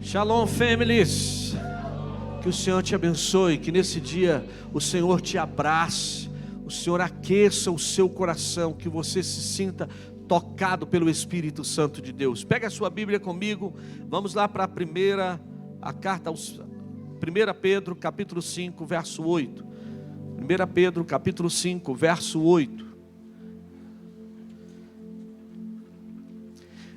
Shalom, families. Que o Senhor te abençoe, que nesse dia o Senhor te abrace, o Senhor aqueça o seu coração, que você se sinta tocado pelo Espírito Santo de Deus. Pega a sua Bíblia comigo, vamos lá para a carta aos 1 Pedro, capítulo 5, verso 8. 1 Pedro, capítulo 5, verso 8.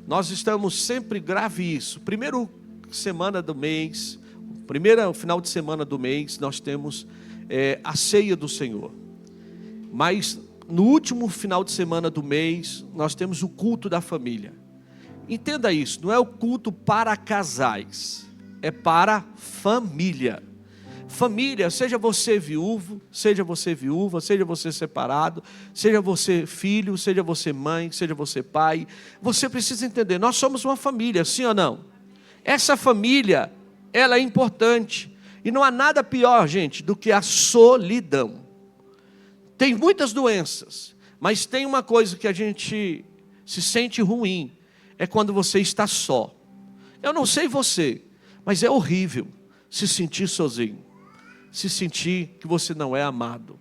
Nós estamos sempre, grave isso, primeiro semana do mês, primeiro final de semana do mês, nós temos a ceia do Senhor. Mas no último final de semana do mês, nós temos o culto da família. Entenda isso, não é o culto para casais, é para família. Família, seja você viúvo, seja você viúva, seja você separado, seja você filho, seja você mãe, seja você pai, você precisa entender, nós somos uma família, sim ou não? Essa família, ela é importante, e não há nada pior, gente, do que a solidão. Tem muitas doenças, mas tem uma coisa que a gente se sente ruim, é quando você está só. Eu não sei você, mas é horrível se sentir sozinho. Se sentir que você não é amado.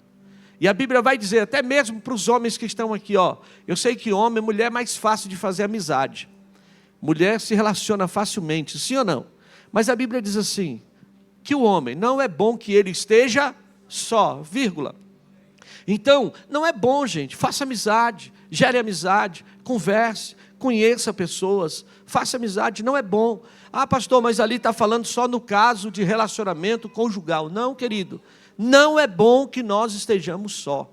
E a Bíblia vai dizer, até mesmo para os homens que estão aqui, eu sei que homem e mulher é mais fácil de fazer amizade. Mulher se relaciona facilmente, sim ou não? Mas a Bíblia diz assim, que o homem não é bom que ele esteja só, vírgula. Então, não é bom, gente, faça amizade, gere amizade, converse, conheça pessoas, faça amizade, não é bom. Ah, pastor, mas ali está falando só no caso de relacionamento conjugal. Não, querido, não é bom que nós estejamos só.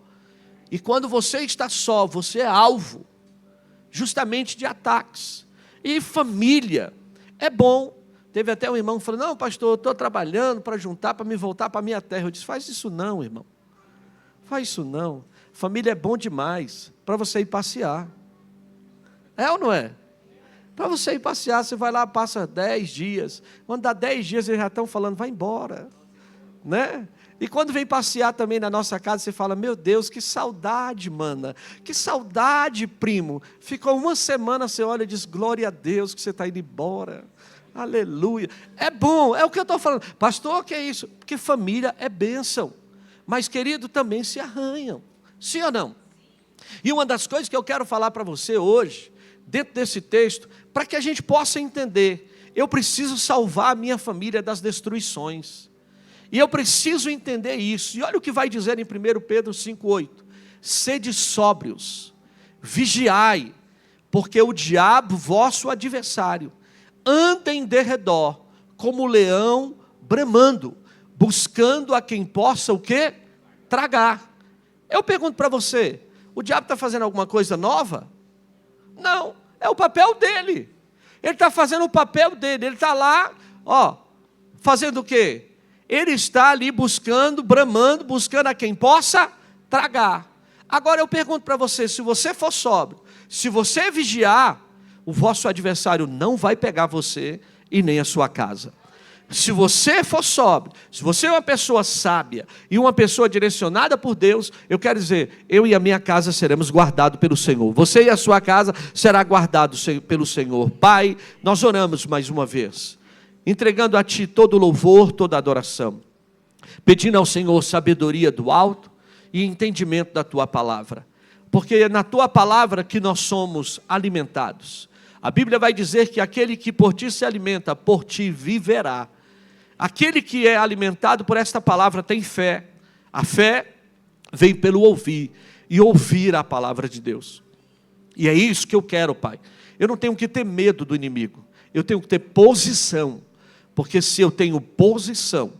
E quando você está só, você é alvo, justamente de ataques. E família, é bom. Teve até um irmão que falou, não, pastor, eu estou trabalhando para juntar, para me voltar para a minha terra. Eu disse, faz isso não, irmão. Faz isso não. Família é bom demais para você ir passear. É ou não é? Para você ir passear, você vai lá, passa 10 dias. Quando dá 10 dias, eles já estão falando, vai embora. Né? E quando vem passear também na nossa casa, você fala, meu Deus, que saudade, mana. Que saudade, primo. Ficou uma semana, você olha e diz, glória a Deus que você está indo embora. Aleluia. É bom, é o que eu estou falando. Pastor, o que é isso? Porque família é bênção. Mas, querido, também se arranham. Sim ou não? E uma das coisas que eu quero falar para você hoje, dentro desse texto, para que a gente possa entender, eu preciso salvar a minha família das destruições, e eu preciso entender isso, e olha o que vai dizer em 1 Pedro 5,8, sede sóbrios, vigiai, porque o diabo, vosso adversário, anda em derredor, como leão bramando, buscando a quem possa o quê? Tragar. Eu pergunto para você, o diabo está fazendo alguma coisa nova? Não, é o papel dele. Ele está fazendo o papel dele. Ele está lá, fazendo o quê? Ele está ali buscando, bramando, buscando a quem possa tragar. Agora eu pergunto para você, se você for sóbrio, se você vigiar, o vosso adversário não vai pegar você e nem a sua casa. Se você for sóbrio, se você é uma pessoa sábia e uma pessoa direcionada por Deus, eu quero dizer, eu e a minha casa seremos guardados pelo Senhor. Você e a sua casa será guardado pelo Senhor. Pai, nós oramos mais uma vez, entregando a Ti todo louvor, toda adoração, pedindo ao Senhor sabedoria do alto e entendimento da Tua palavra, porque é na Tua palavra que nós somos alimentados. A Bíblia vai dizer que aquele que por Ti se alimenta, por Ti viverá. Aquele que é alimentado por esta palavra tem fé. A fé vem pelo ouvir, e ouvir a palavra de Deus. E é isso que eu quero, Pai. Eu não tenho que ter medo do inimigo, eu tenho que ter posição, porque se eu tenho posição,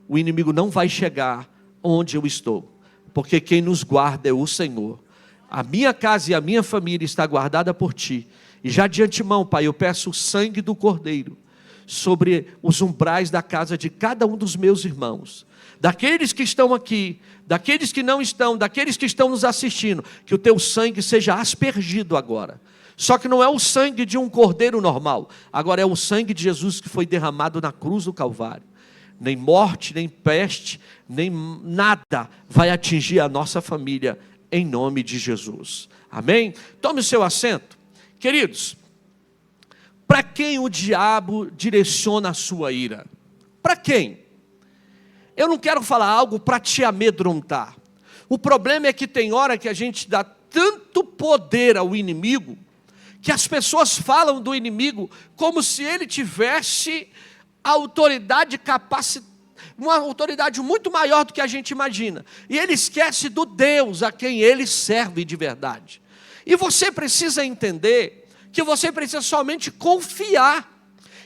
o inimigo não vai chegar onde eu estou, porque quem nos guarda é o Senhor. A minha casa e a minha família está guardada por Ti, e já de antemão, Pai, eu peço o sangue do Cordeiro sobre os umbrais da casa de cada um dos meus irmãos, daqueles que estão aqui, daqueles que não estão, daqueles que estão nos assistindo, que o Teu sangue seja aspergido agora. Só que não é o sangue de um cordeiro normal, agora é o sangue de Jesus que foi derramado na cruz do Calvário. Nem morte, nem peste, nem nada vai atingir a nossa família, em nome de Jesus. Amém? Tome o seu assento. Queridos, Para quem o diabo direciona a sua ira? Para quem? Eu não quero falar algo para te amedrontar. O problema é que tem hora que a gente dá tanto poder ao inimigo, que as pessoas falam do inimigo como se ele tivesse autoridade capacitada, uma autoridade muito maior do que a gente imagina. E ele esquece do Deus a quem ele serve de verdade. E você precisa entender que você precisa somente confiar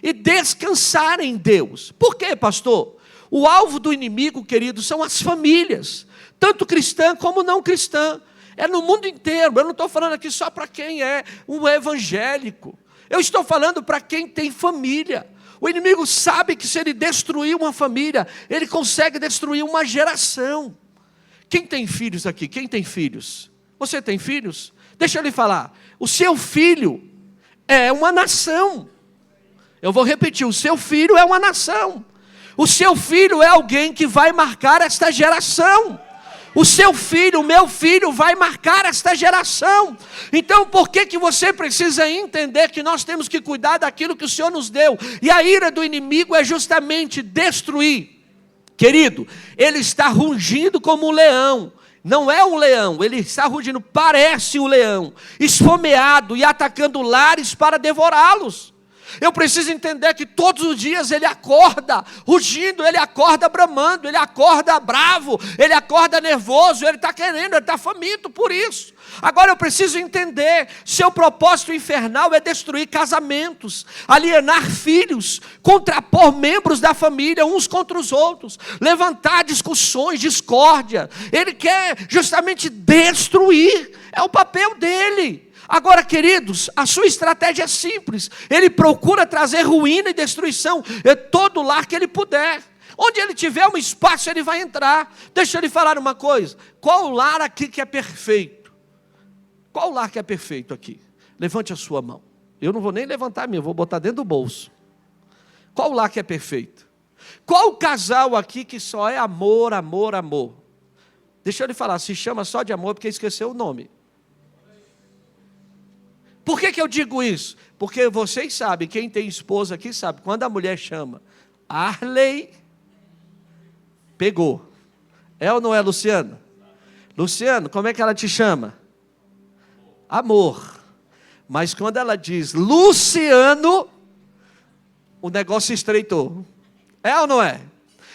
e descansar em Deus. Por quê, pastor? O alvo do inimigo, querido, são as famílias, tanto cristã como não cristã. É no mundo inteiro. Eu não estou falando aqui só para quem é um evangélico. Eu estou falando para quem tem família. O inimigo sabe que se ele destruir uma família, ele consegue destruir uma geração. Quem tem filhos aqui? Quem tem filhos? Você tem filhos? Deixa eu lhe falar. O seu filho é uma nação. Eu vou repetir, o seu filho é uma nação. O seu filho é alguém que vai marcar esta geração. O seu filho, o meu filho vai marcar esta geração. Então por que você precisa entender que nós temos que cuidar daquilo que o Senhor nos deu? E a ira do inimigo é justamente destruir. Querido, ele está rugindo como um leão. Não é um leão, ele está rugindo, parece um leão, esfomeado e atacando lares para devorá-los. Eu preciso entender que todos os dias ele acorda rugindo, ele acorda bramando, ele acorda bravo, ele acorda nervoso, ele está querendo, ele está faminto por isso. Agora eu preciso entender, seu propósito infernal é destruir casamentos, alienar filhos, contrapor membros da família uns contra os outros, levantar discussões, discórdia. Ele quer justamente destruir, é o papel dele. Agora, queridos, a sua estratégia é simples. Ele procura trazer ruína e destruição em todo lar que ele puder. Onde ele tiver um espaço, ele vai entrar. Deixa eu lhe falar uma coisa. Qual lar aqui que é perfeito? Qual lar que é perfeito aqui? Levante a sua mão. Eu não vou nem levantar a minha, eu vou botar dentro do bolso. Qual lar que é perfeito? Qual casal aqui que só é amor, amor, amor? Deixa eu lhe falar, se chama só de amor porque esqueceu o nome. Por que eu digo isso? Porque vocês sabem, quem tem esposa aqui sabe, quando a mulher chama Arley, pegou. É ou não é, Luciano? Luciano, como é que ela te chama? Amor. Mas quando ela diz Luciano, o negócio estreitou. É ou não é?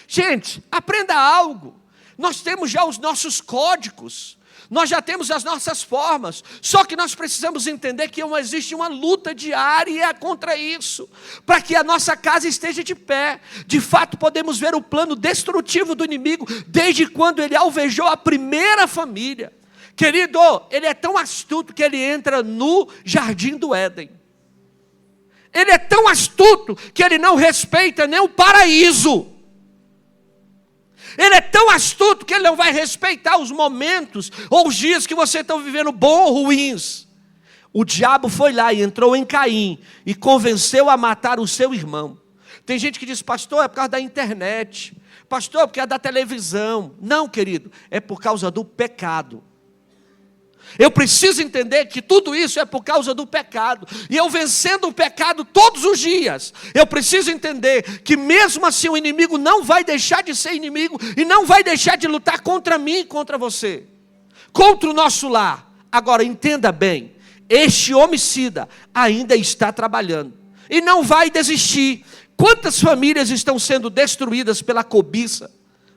Gente, aprenda algo. Nós temos já os nossos códigos. Nós já temos as nossas formas, só que nós precisamos entender que existe uma luta diária contra isso, para que a nossa casa esteja de pé. De fato, podemos ver o plano destrutivo do inimigo, desde quando ele alvejou a primeira família. Querido, ele é tão astuto que ele entra no jardim do Éden. Ele é tão astuto que ele não respeita nem o paraíso. Ele é tão astuto que ele não vai respeitar os momentos ou os dias que você está vivendo bons ou ruins. O diabo foi lá e entrou em Caim e convenceu a matar o seu irmão. Tem gente que diz, pastor, é por causa da internet. Pastor, é por causa da televisão. Não, querido, é por causa do pecado. Eu preciso entender que tudo isso é por causa do pecado. E eu vencendo o pecado todos os dias, eu preciso entender que mesmo assim o inimigo não vai deixar de ser inimigo e não vai deixar de lutar contra mim e contra você, contra o nosso lar. Agora entenda bem, este homicida ainda está trabalhando e não vai desistir. Quantas famílias estão sendo destruídas pela cobiça,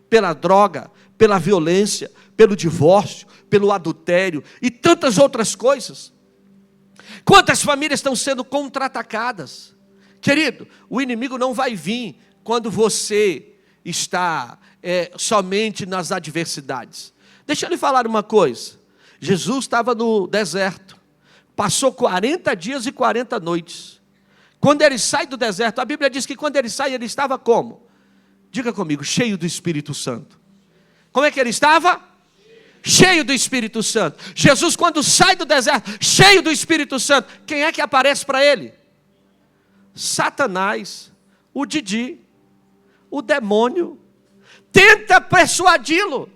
pela droga, pela violência, pelo divórcio, pelo adultério e tantas outras coisas? Quantas famílias estão sendo contra-atacadas? Querido, o inimigo não vai vir quando você está somente nas adversidades. Deixa eu lhe falar uma coisa. Jesus estava no deserto, passou 40 dias e 40 noites. Quando ele sai do deserto, a Bíblia diz que quando ele sai, ele estava como? Diga comigo, cheio do Espírito Santo. Como é que ele estava? Cheio do Espírito Santo. Jesus, quando sai do deserto, cheio do Espírito Santo, quem é que aparece para ele? Satanás, o Didi, o demônio. Tenta persuadi-lo.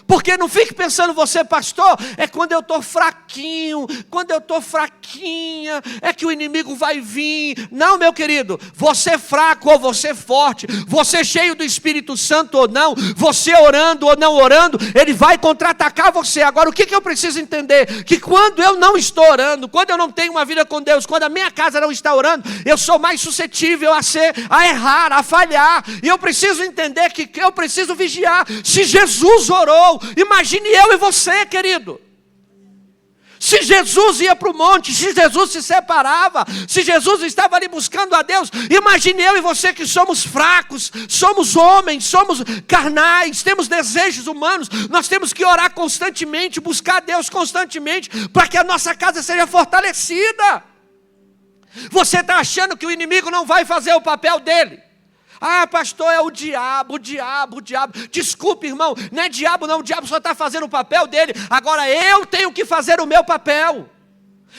Porque não fique pensando você, pastor, é quando eu estou fraquinho, quando eu estou fraquinha, é que o inimigo vai vir. Não, meu querido, você fraco ou você forte, você cheio do Espírito Santo ou não, você orando ou não orando, ele vai contra-atacar você. Agora, o que eu preciso entender? Que quando eu não estou orando, quando eu não tenho uma vida com Deus, quando a minha casa não está orando, eu sou mais suscetível a errar, a falhar. E eu preciso entender que eu preciso vigiar. Se Jesus orou, imagine eu e você, querido. Se Jesus ia para o monte, se Jesus se separava, se Jesus estava ali buscando a Deus, imagine eu e você que somos fracos, somos homens, somos carnais, temos desejos humanos, nós temos que orar constantemente, buscar a Deus constantemente, para que a nossa casa seja fortalecida. Você está achando que o inimigo não vai fazer o papel dele? Ah, pastor, é o diabo. Desculpe, irmão, não é diabo não, o diabo só está fazendo o papel dele. Agora eu tenho que fazer o meu papel.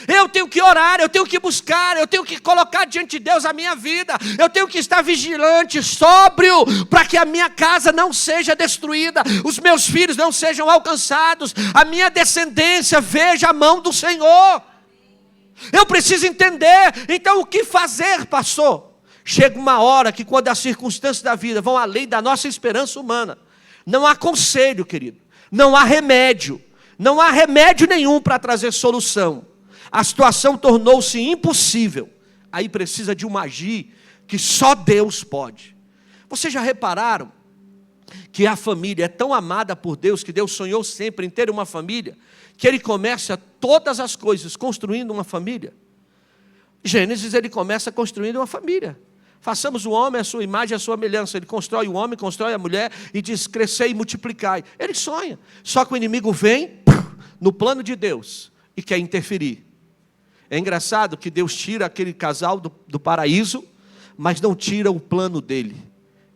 Eu tenho que orar, eu tenho que buscar, eu tenho que colocar diante de Deus a minha vida. Eu tenho que estar vigilante, sóbrio, para que a minha casa não seja destruída, os meus filhos não sejam alcançados, a minha descendência veja a mão do Senhor. Eu preciso entender, então o que fazer, pastor? Chega uma hora que quando as circunstâncias da vida vão além da nossa esperança humana, não há conselho, querido, não há remédio nenhum para trazer solução. A situação tornou-se impossível. Aí precisa de um agir que só Deus pode. Vocês já repararam que a família é tão amada por Deus, que Deus sonhou sempre em ter uma família, que Ele começa todas as coisas construindo uma família? Gênesis, Ele começa construindo uma família. Façamos o homem a sua imagem e a sua semelhança. Ele constrói o homem, constrói a mulher e diz: crescei e multiplicai. Ele sonha. Só que o inimigo vem no plano de Deus e quer interferir. É engraçado que Deus tira aquele casal do paraíso, mas não tira o plano dele.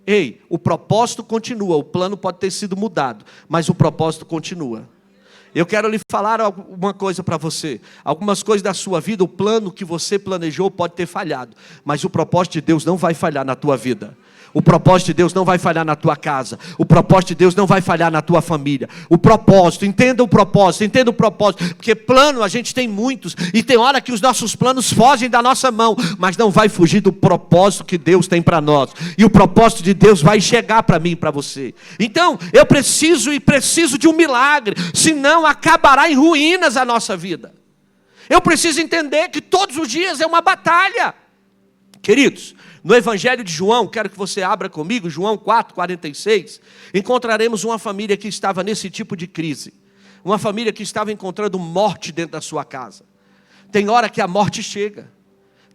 Ei, o propósito continua. O plano pode ter sido mudado, mas o propósito continua. Eu quero lhe falar alguma coisa para você. Algumas coisas da sua vida, o plano que você planejou pode ter falhado, mas o propósito de Deus não vai falhar na tua vida. O propósito de Deus não vai falhar na tua casa. O propósito de Deus não vai falhar na tua família. O propósito, entenda o propósito, porque plano a gente tem muitos, e tem hora que os nossos planos fogem da nossa mão, mas não vai fugir do propósito que Deus tem para nós. E o propósito de Deus vai chegar para mim e para você. Então, eu preciso de um milagre, senão acabará em ruínas a nossa vida. Eu preciso entender que todos os dias é uma batalha. Queridos, no Evangelho de João, quero que você abra comigo, João 4:46, encontraremos uma família que estava nesse tipo de crise. Uma família que estava encontrando morte dentro da sua casa. Tem hora que a morte chega.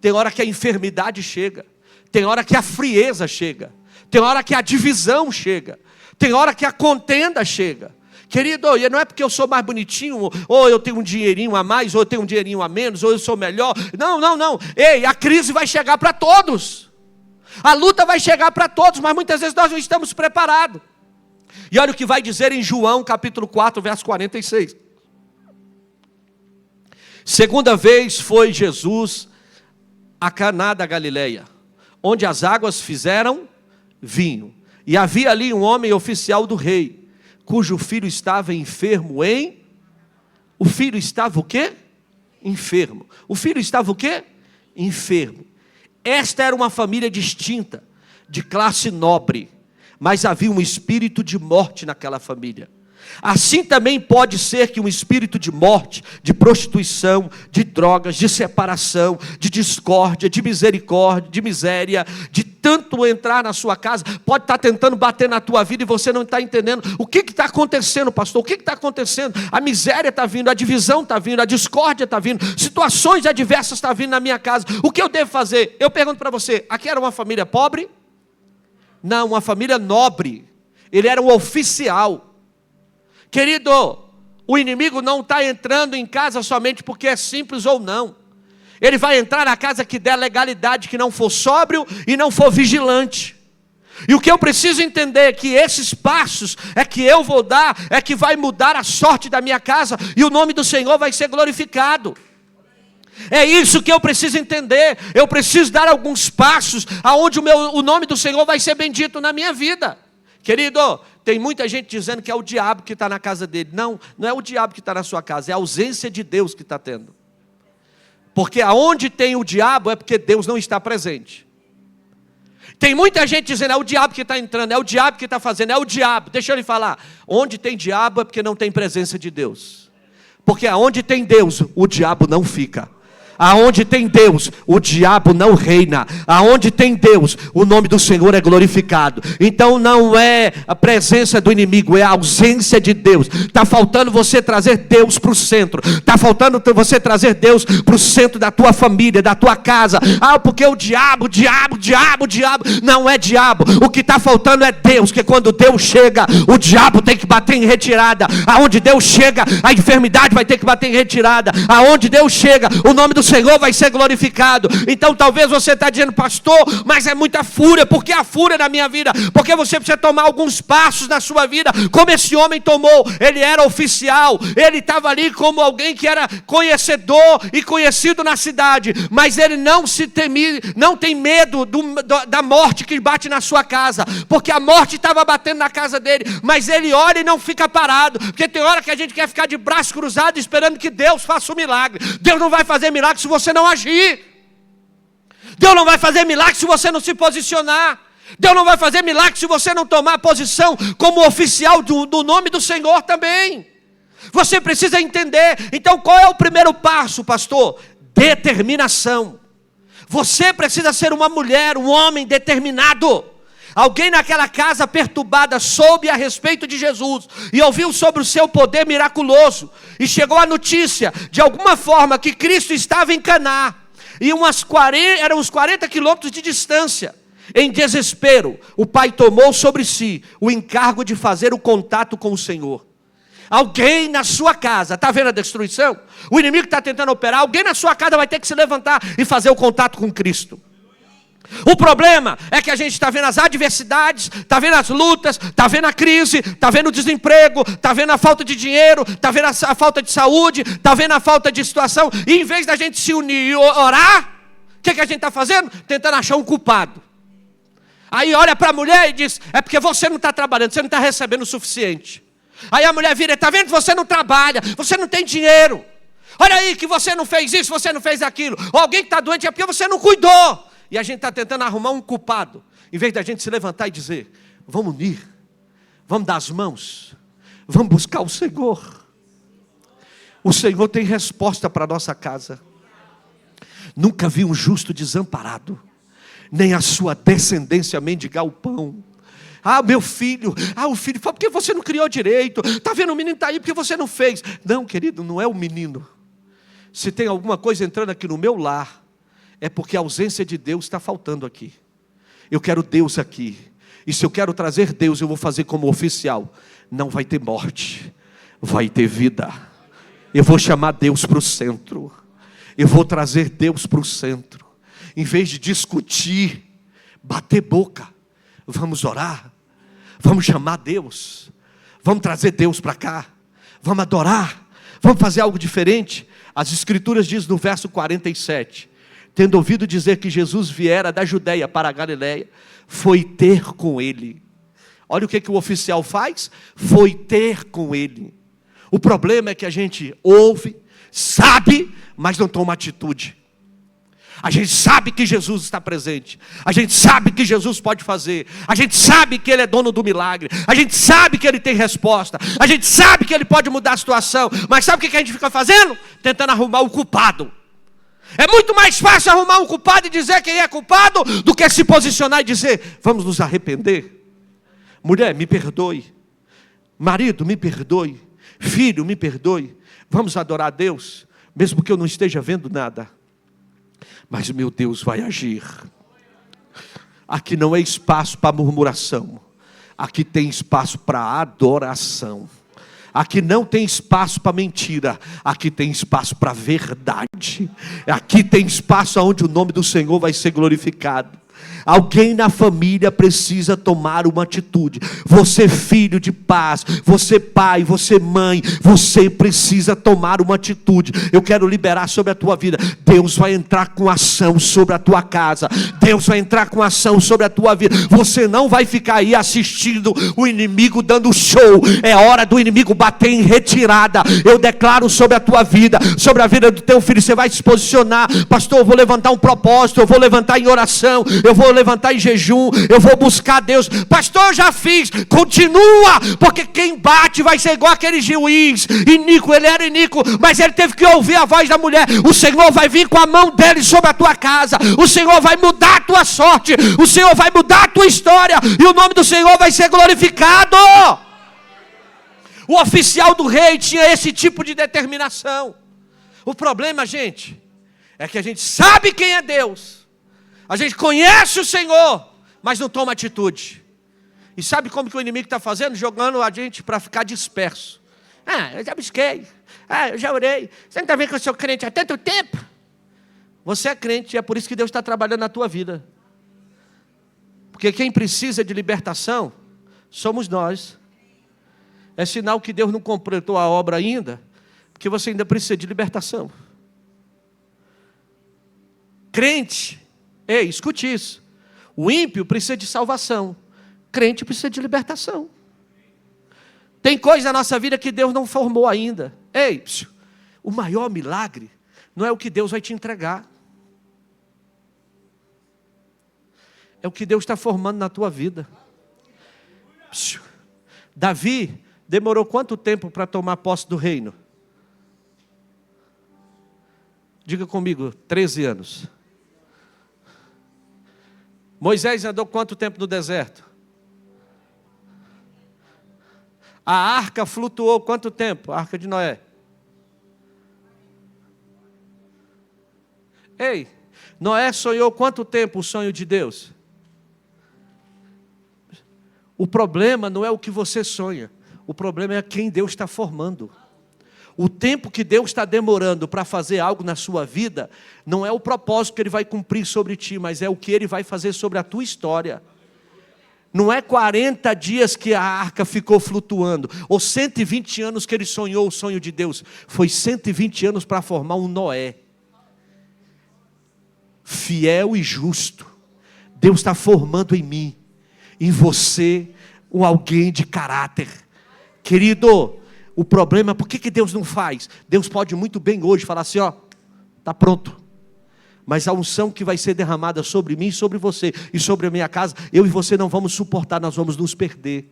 Tem hora que a enfermidade chega. Tem hora que a frieza chega. Tem hora que a divisão chega. Tem hora que a contenda chega. Querido, não é porque eu sou mais bonitinho, ou eu tenho um dinheirinho a mais, ou eu tenho um dinheirinho a menos, ou eu sou melhor. Não. Ei, a crise vai chegar para todos. A luta vai chegar para todos, mas muitas vezes nós não estamos preparados. E olha o que vai dizer em João capítulo 4, verso 46. Segunda vez foi Jesus a Caná da Galileia, onde as águas fizeram vinho. E havia ali um homem oficial do rei, cujo filho estava enfermo O filho estava o quê? Enfermo. O filho estava o quê? Enfermo. Esta era uma família distinta, de classe nobre, mas havia um espírito de morte naquela família. Assim também pode ser que um espírito de morte, de prostituição, de drogas, de separação, de discórdia, de misericórdia, de miséria, de tanto entrar na sua casa, pode estar tentando bater na tua vida e você não está entendendo. O que está acontecendo, pastor? O que está acontecendo? A miséria está vindo, a divisão está vindo, a discórdia está vindo, situações adversas estão vindo na minha casa. O que eu devo fazer? Eu pergunto para você, aqui era uma família pobre? Não, uma família nobre. Ele era um oficial. Querido, o inimigo não está entrando em casa somente porque é simples ou não. Ele vai entrar na casa que der legalidade, que não for sóbrio e não for vigilante. E o que eu preciso entender é que esses passos é que eu vou dar, é que vai mudar a sorte da minha casa, e o nome do Senhor vai ser glorificado. É isso que eu preciso entender. Eu preciso dar alguns passos aonde o nome do Senhor vai ser bendito na minha vida. Querido, tem muita gente dizendo que é o diabo que está na casa dele. Não, não é o diabo que está na sua casa, é a ausência de Deus que está tendo. Porque aonde tem o diabo é porque Deus não está presente. Tem muita gente dizendo, é o diabo que está entrando, é o diabo que está fazendo, é o diabo. Deixa eu lhe falar, onde tem diabo é porque não tem presença de Deus. Porque aonde tem Deus, o diabo não fica. Aonde tem Deus, o diabo não reina. Aonde tem Deus, o nome do Senhor é glorificado. Então não é a presença do inimigo, é a ausência de Deus. Está faltando você trazer Deus para o centro. Está faltando você trazer Deus para o centro da tua família, da tua casa. Porque o diabo. Não é diabo. O que está faltando é Deus. Que quando Deus chega, o diabo tem que bater em retirada. Aonde Deus chega, a enfermidade vai ter que bater em retirada. Aonde Deus chega, o nome do Senhor vai ser glorificado. Então talvez você está dizendo, pastor, mas é muita fúria. Por que a fúria na minha vida? Porque você precisa tomar alguns passos na sua vida, como esse homem tomou. Ele era oficial, ele estava ali como alguém que era conhecedor e conhecido na cidade, mas ele não tem medo da morte que bate na sua casa, porque a morte estava batendo na casa dele, mas ele olha e não fica parado, porque tem hora que a gente quer ficar de braço cruzado esperando que Deus faça um milagre. Deus não vai fazer milagre se você não agir. Deus não vai fazer milagre se você não se posicionar. Deus não vai fazer milagre se você não tomar posição como oficial do nome do Senhor também. Você precisa entender. Então qual é o primeiro passo, pastor? Determinação. Você precisa ser uma mulher, um homem determinado. Alguém naquela casa perturbada soube a respeito de Jesus e ouviu sobre o seu poder miraculoso. E chegou a notícia, de alguma forma, que Cristo estava em Caná. E eram uns 40 quilômetros de distância. Em desespero, o pai tomou sobre si o encargo de fazer o contato com o Senhor. Alguém na sua casa, está vendo a destruição? O inimigo está tentando operar. Alguém na sua casa vai ter que se levantar e fazer o contato com Cristo. O problema é que a gente está vendo as adversidades, está vendo as lutas, está vendo a crise, está vendo o desemprego, está vendo a falta de dinheiro, está vendo a falta de saúde, está vendo a falta de situação. E em vez da gente se unir e orar, o que a gente está fazendo? Tentando achar um culpado. Aí olha para a mulher e diz, é porque você não está trabalhando, você não está recebendo o suficiente. Aí a mulher vira, está vendo que você não trabalha, você não tem dinheiro. Olha aí que você não fez isso, você não fez aquilo. Ou alguém que está doente é porque você não cuidou. E a gente está tentando arrumar um culpado, em vez da gente se levantar e dizer, vamos unir, vamos dar as mãos, vamos buscar o Senhor. O Senhor tem resposta para a nossa casa. Nunca vi um justo desamparado, nem a sua descendência mendigar o pão. Meu filho, o filho, por que você não criou direito? Está vendo, o menino está aí porque você não fez. Não, querido, não é o menino. Se tem alguma coisa entrando aqui no meu lar, é porque a ausência de Deus está faltando aqui. Eu quero Deus aqui. E se eu quero trazer Deus, eu vou fazer como oficial. Não vai ter morte, vai ter vida. Eu vou chamar Deus para o centro. Eu vou trazer Deus para o centro. Em vez de discutir, bater boca, vamos orar. Vamos chamar Deus. Vamos trazer Deus para cá. Vamos adorar. Vamos fazer algo diferente. As Escrituras dizem no verso 47... Tendo ouvido dizer que Jesus viera da Judeia para a Galileia, foi ter com ele. Olha o que o oficial faz. Foi ter com ele. O problema é que a gente ouve, sabe, mas não toma atitude. A gente sabe que Jesus está presente. A gente sabe que Jesus pode fazer. A gente sabe que Ele é dono do milagre. A gente sabe que Ele tem resposta. A gente sabe que Ele pode mudar a situação. Mas sabe o que a gente fica fazendo? Tentando arrumar o culpado. É muito mais fácil arrumar um culpado e dizer quem é culpado do que se posicionar e dizer, vamos nos arrepender. Mulher, me perdoe. Marido, me perdoe. Filho, me perdoe. Vamos adorar a Deus, mesmo que eu não esteja vendo nada. Mas meu Deus vai agir. Aqui não é espaço para murmuração. Aqui tem espaço para adoração. Aqui não tem espaço para mentira. Aqui tem espaço para verdade. Aqui tem espaço onde o nome do Senhor vai ser glorificado. Alguém na família precisa tomar uma atitude. Você filho de paz, você pai, você mãe, você precisa tomar uma atitude. Eu quero liberar sobre a tua vida. Deus vai entrar com ação sobre a tua casa. Deus vai entrar com ação sobre a tua vida. Você não vai ficar aí assistindo o inimigo dando show. É hora do inimigo bater em retirada. Eu declaro sobre a tua vida, sobre a vida do teu filho. Você vai se posicionar. Pastor, eu vou levantar um propósito, eu vou levantar em oração, eu vou levantar em jejum, eu vou buscar Deus. Pastor, já fiz. Continua, porque quem bate vai ser igual aquele juiz iníquo. Ele era iníquo, mas ele teve que ouvir a voz da mulher. O Senhor vai vir com a mão dele sobre a tua casa. O Senhor vai mudar a tua sorte. O Senhor vai mudar a tua história, e o nome do Senhor vai ser glorificado. O oficial do rei tinha esse tipo de determinação. O problema, gente, é que a gente sabe quem é Deus, a gente conhece o Senhor, mas não toma atitude. E sabe como que o inimigo está fazendo? Jogando a gente para ficar disperso. Eu já busquei. Eu já orei. Você não está vendo que eu sou crente há tanto tempo? Você é crente e é por isso que Deus está trabalhando na tua vida. Porque quem precisa de libertação somos nós. É sinal que Deus não completou a obra ainda, porque você ainda precisa de libertação. Crente, ei, escute isso. O ímpio precisa de salvação. Crente precisa de libertação. Tem coisa na nossa vida que Deus não formou ainda. Ei, o maior milagre não é o que Deus vai te entregar. É o que Deus está formando na tua vida. Davi demorou quanto tempo para tomar posse do reino? Diga comigo, 13 anos. Moisés andou quanto tempo no deserto? A arca flutuou quanto tempo? A arca de Noé. Ei, Noé sonhou quanto tempo o sonho de Deus? O problema não é o que você sonha. O problema é quem Deus está formando. O tempo que Deus está demorando para fazer algo na sua vida, não é o propósito que Ele vai cumprir sobre ti, mas é o que Ele vai fazer sobre a tua história. Não é 40 dias que a arca ficou flutuando, ou 120 anos que ele sonhou o sonho de Deus. Foi 120 anos para formar um Noé. Fiel e justo. Deus está formando em mim, em você, um alguém de caráter. Querido, o problema, por que Deus não faz? Deus pode muito bem hoje falar assim, está pronto. Mas a unção que vai ser derramada sobre mim, sobre você e sobre a minha casa, eu e você não vamos suportar, nós vamos nos perder.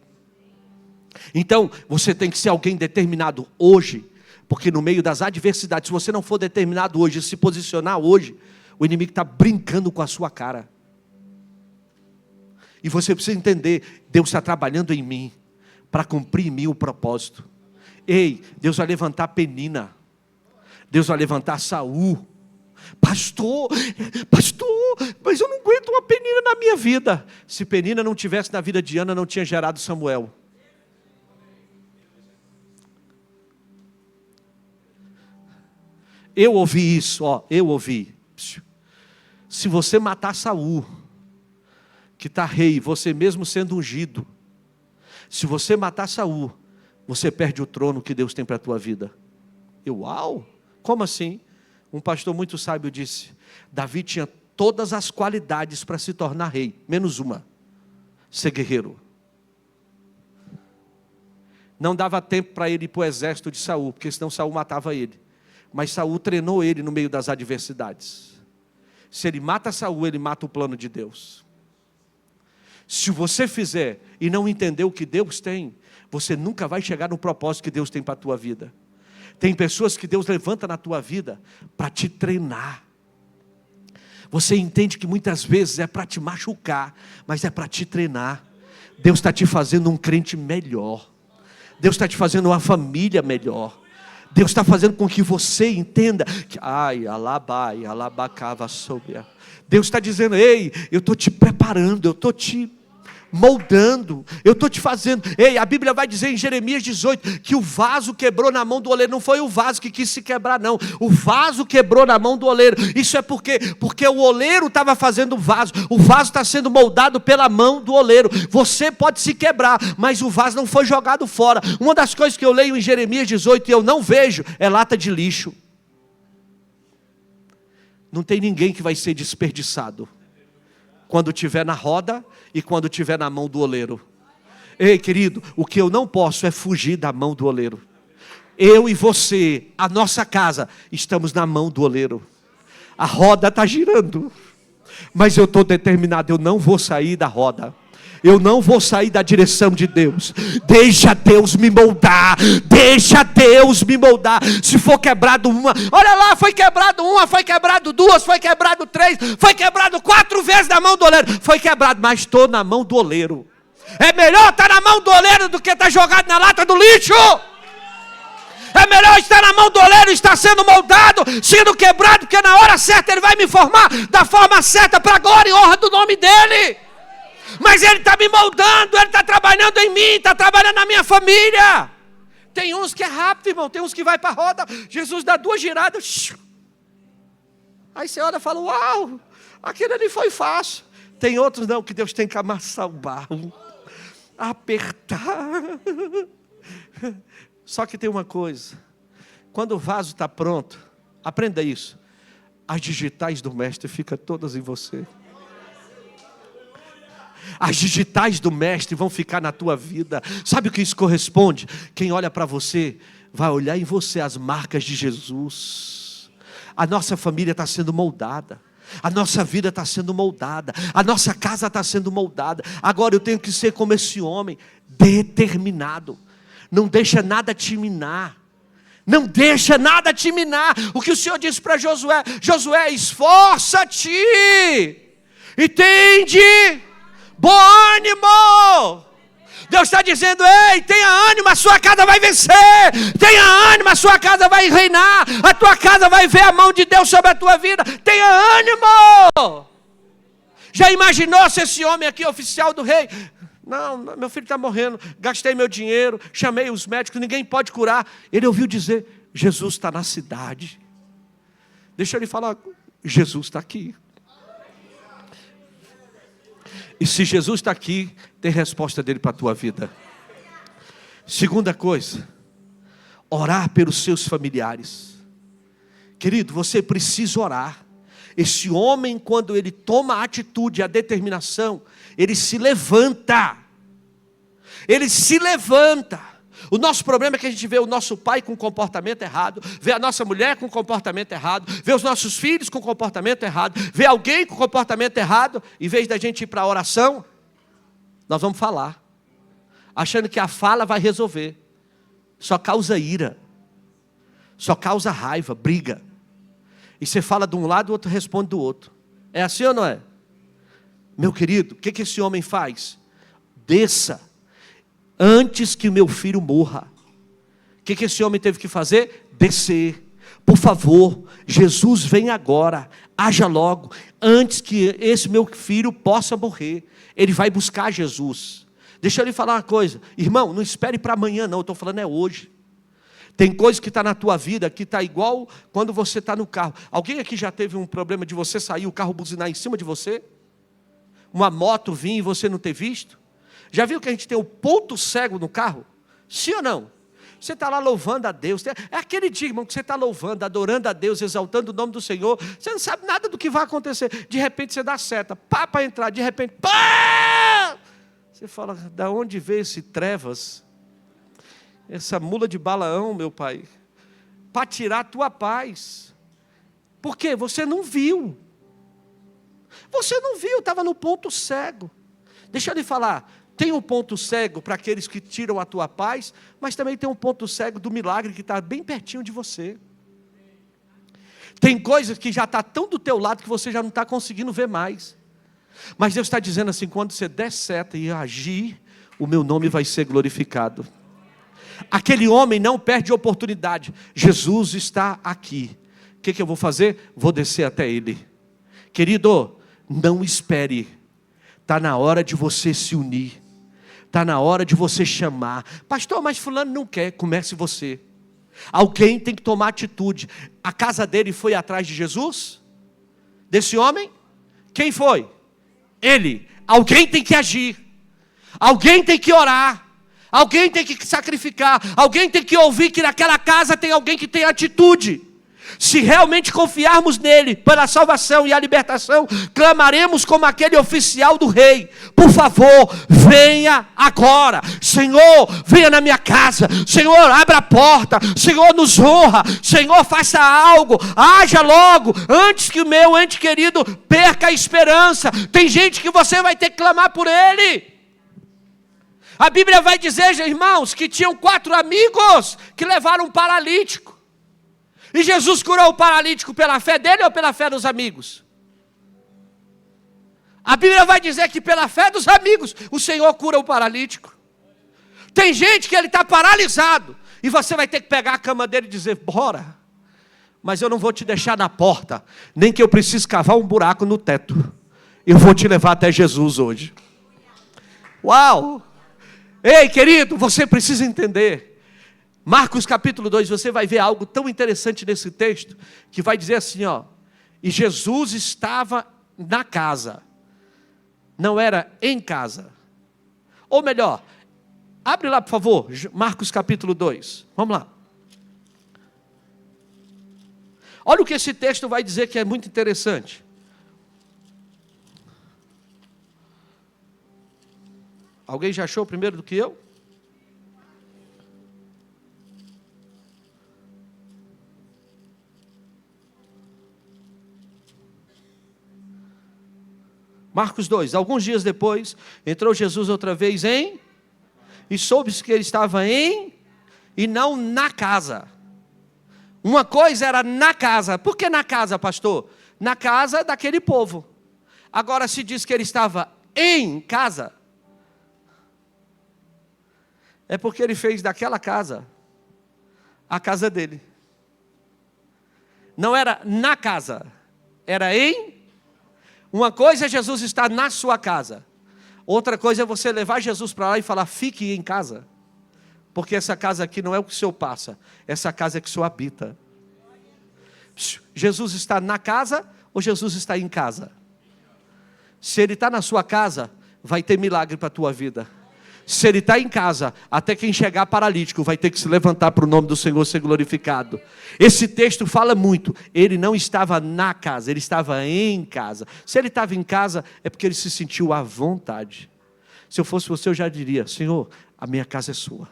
Então, você tem que ser alguém determinado hoje, porque no meio das adversidades, se você não for determinado hoje, se posicionar hoje, o inimigo está brincando com a sua cara. E você precisa entender, Deus está trabalhando em mim, para cumprir em mim o propósito. Ei, Deus vai levantar Penina, Deus vai levantar Saul. Pastor, mas eu não aguento uma Penina na minha vida. Se Penina não tivesse na vida de Ana, não tinha gerado Samuel. Eu ouvi isso, eu ouvi. Se você matar Saul, que está rei, você mesmo sendo ungido, se você matar Saul, você perde o trono que Deus tem para a tua vida. Uau, como assim? Um pastor muito sábio disse, Davi tinha todas as qualidades para se tornar rei, menos uma, ser guerreiro. Não dava tempo para ele ir para o exército de Saul, porque senão Saul matava ele. Mas Saul treinou ele no meio das adversidades. Se ele mata Saul, ele mata o plano de Deus. Se você fizer e não entender o que Deus tem, você nunca vai chegar no propósito que Deus tem para a tua vida. Tem pessoas que Deus levanta na tua vida para te treinar. Você entende que muitas vezes é para te machucar, mas é para te treinar. Deus está te fazendo um crente melhor. Deus está te fazendo uma família melhor. Deus está fazendo com que você entenda que, Deus está dizendo, ei, eu estou te preparando, eu estou te moldando. Eu estou te fazendo. Ei, a Bíblia vai dizer em Jeremias 18 que o vaso quebrou na mão do oleiro. Não foi o vaso que quis se quebrar, não. O vaso quebrou na mão do oleiro. Isso é porque o oleiro estava fazendo o vaso. O vaso está sendo moldado pela mão do oleiro. Você pode se quebrar, mas o vaso não foi jogado fora. Uma das coisas que eu leio em Jeremias 18 e eu não vejo é lata de lixo. Não tem ninguém que vai ser desperdiçado quando estiver na roda e quando estiver na mão do oleiro. Ei, querido, o que eu não posso é fugir da mão do oleiro. Eu e você, a nossa casa, estamos na mão do oleiro. A roda está girando, mas eu estou determinado, eu não vou sair da roda. Eu não vou sair da direção de Deus. Deixa Deus me moldar. Deixa Deus me moldar. Se for quebrado uma, olha lá, foi quebrado uma, foi quebrado duas, foi quebrado três, foi quebrado 4 vezes na mão do oleiro. Foi quebrado, mas estou na mão do oleiro. É melhor estar na mão do oleiro do que estar jogado na lata do lixo. É melhor estar na mão do oleiro, estar sendo moldado, sendo quebrado, porque na hora certa Ele vai me formar da forma certa, para a glória e honra do nome dEle. Mas Ele está me moldando, Ele está trabalhando em mim, está trabalhando na minha família. Tem uns que é rápido, irmão, tem uns que vai para a roda, Jesus dá 2 giradas. Aí você olha e fala, uau, aquilo ali foi fácil. Tem outros não, que Deus tem que amassar o barro, apertar. Só que tem uma coisa, quando o vaso está pronto, aprenda isso, as digitais do mestre ficam todas em você. As digitais do mestre vão ficar na tua vida. Sabe o que isso corresponde? Quem olha para você, vai olhar em você as marcas de Jesus. A nossa família está sendo moldada. A nossa vida está sendo moldada. A nossa casa está sendo moldada. Agora eu tenho que ser como esse homem, determinado. Não deixa nada te minar. Não deixa nada te minar. O que o Senhor disse para Josué: Josué, esforça-te e tende bom ânimo. Deus está dizendo, ei, tenha ânimo, a sua casa vai vencer. Tenha ânimo, a sua casa vai reinar. A tua casa vai ver a mão de Deus sobre a tua vida. Tenha ânimo. Já imaginou se esse homem aqui, oficial do rei, não, meu filho está morrendo, gastei meu dinheiro, chamei os médicos, ninguém pode curar. Ele ouviu dizer, Jesus está na cidade. Deixa eu lhe falar, Jesus está aqui. E se Jesus está aqui, tem resposta dele para a tua vida. Segunda coisa, orar pelos seus familiares. Querido, você precisa orar. Esse homem, quando ele toma a atitude, a determinação, ele se levanta. Ele se levanta. O nosso problema é que a gente vê o nosso pai com comportamento errado, vê a nossa mulher com comportamento errado, vê os nossos filhos com comportamento errado, vê alguém com comportamento errado, em vez da gente ir para a oração, nós vamos falar, achando que a fala vai resolver. Só causa ira, só causa raiva, briga. E você fala de um lado, o outro responde do outro. É assim ou não é? Meu querido, o que esse homem faz? Desça antes que meu filho morra. O que esse homem teve que fazer? Descer. Por favor, Jesus vem agora, haja logo, antes que esse meu filho possa morrer. Ele vai buscar Jesus. Deixa eu lhe falar uma coisa, irmão, não espere para amanhã não, eu estou falando é hoje. Tem coisa que está na tua vida, que está igual quando você está no carro. Alguém aqui já teve um problema de você sair, o carro buzinar em cima de você? Uma moto vir e você não ter visto? Já viu que a gente tem o ponto cego no carro? Sim ou não? Você está lá louvando a Deus. É aquele dia, irmão, que você está louvando, adorando a Deus, exaltando o nome do Senhor. Você não sabe nada do que vai acontecer. De repente você dá seta, pá, para entrar. De repente, pá! Você fala, da onde veio esse trevas? Essa mula de Balaão, meu pai. Para tirar a tua paz. Por quê? Você não viu. Você não viu, estava no ponto cego. Deixa eu lhe falar. Tem um ponto cego para aqueles que tiram a tua paz, mas também tem um ponto cego do milagre que está bem pertinho de você. Tem coisas que já está tão do teu lado que você já não está conseguindo ver mais. Mas Deus está dizendo assim, quando você der seta e agir, o meu nome vai ser glorificado. Aquele homem não perde oportunidade. Jesus está aqui. O que eu vou fazer? Vou descer até ele. Querido, não espere. Está na hora de você se unir. Está na hora de você chamar. Pastor, mas fulano não quer. Comece você. Alguém tem que tomar atitude. A casa dele foi atrás de Jesus? Desse homem? Quem foi? Ele. Alguém tem que agir. Alguém tem que orar. Alguém tem que sacrificar. Alguém tem que ouvir que naquela casa tem alguém que tem atitude. Se realmente confiarmos nele pela salvação e a libertação, clamaremos como aquele oficial do rei: por favor, venha agora. Senhor, venha na minha casa. Senhor, abra a porta. Senhor, nos honra. Senhor, faça algo. Haja logo, antes que o meu ente querido perca a esperança. Tem gente que você vai ter que clamar por ele. A Bíblia vai dizer, irmãos, que tinham 4 amigos que levaram um paralítico. E Jesus curou o paralítico pela fé dele ou pela fé dos amigos? A Bíblia vai dizer que pela fé dos amigos o Senhor cura o paralítico. Tem gente que ele está paralisado e você vai ter que pegar a cama dele e dizer: bora, mas eu não vou te deixar na porta, nem que eu precise cavar um buraco no teto. Eu vou te levar até Jesus hoje. Uau! Ei, querido, você precisa entender. Marcos capítulo 2, você vai ver algo tão interessante nesse texto, que vai dizer assim, ó: e Jesus estava na casa, não era em casa. Ou melhor, abre lá por favor, Marcos capítulo 2, vamos lá. Olha o que esse texto vai dizer, que é muito interessante. Alguém já achou primeiro do que eu? Marcos 2, alguns dias depois, entrou Jesus outra vez e soube-se que ele estava e não na casa. Uma coisa era na casa. Por que na casa, pastor? Na casa daquele povo. Agora se diz que ele estava em casa, é porque ele fez daquela casa a casa dele. Não era na casa, era em. Uma coisa é Jesus estar na sua casa. Outra coisa é você levar Jesus para lá e falar: fique em casa. Porque essa casa aqui não é o que o Senhor passa. Essa casa é que o Senhor habita. Jesus está na casa ou Jesus está em casa? Se Ele está na sua casa, vai ter milagre para a tua vida. Se Ele está em casa, até quem chegar paralítico vai ter que se levantar para o nome do Senhor ser glorificado. Esse texto fala muito. Ele não estava na casa, Ele estava em casa. Se Ele estava em casa, é porque Ele se sentiu à vontade. Se eu fosse você, eu já diria: Senhor, a minha casa é sua.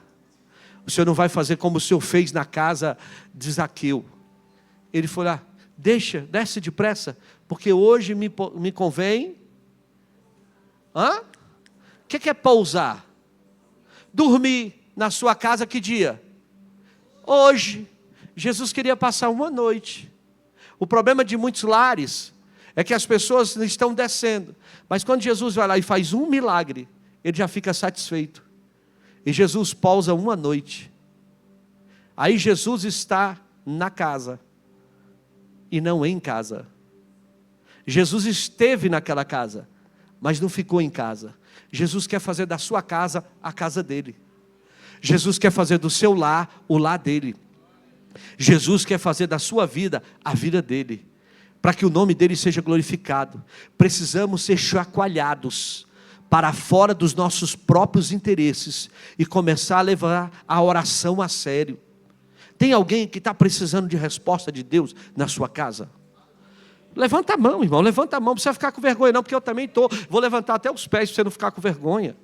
O Senhor não vai fazer como o Senhor fez na casa de Zaqueu. Ele foi lá: desce depressa, porque hoje me convém. O que é pousar? Dormir na sua casa que dia? Hoje. Jesus queria passar uma noite. O problema de muitos lares é que as pessoas estão descendo. Mas quando Jesus vai lá e faz um milagre, ele já fica satisfeito. E Jesus pousa uma noite. Aí Jesus está na casa e não em casa. Jesus esteve naquela casa, mas não ficou em casa. Jesus quer fazer da sua casa a casa dele. Jesus quer fazer do seu lar o lar dele. Jesus quer fazer da sua vida a vida dele, para que o nome dele seja glorificado. Precisamos ser chacoalhados para fora dos nossos próprios interesses e começar a levar a oração a sério. Tem alguém que está precisando de resposta de Deus na sua casa? Levanta a mão, irmão, levanta a mão. Não precisa ficar com vergonha não, porque eu também estou. Vou levantar até os pés para você não ficar com vergonha.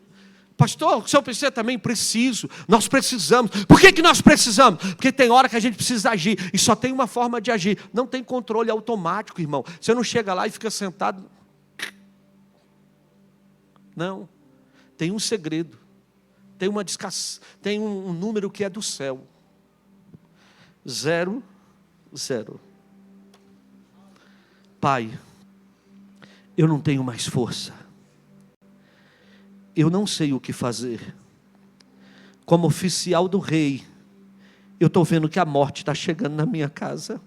Pastor, o senhor precisa também? Preciso. Nós precisamos. Por que nós precisamos? Porque tem hora que a gente precisa agir. E só tem uma forma de agir. Não tem controle automático, irmão. Você não chega lá e fica sentado. Não. Tem um segredo. Tem um número que é do céu. 0, 0. Pai, eu não tenho mais força. Eu não sei o que fazer. Como oficial do rei, eu estou vendo que a morte está chegando na minha casa.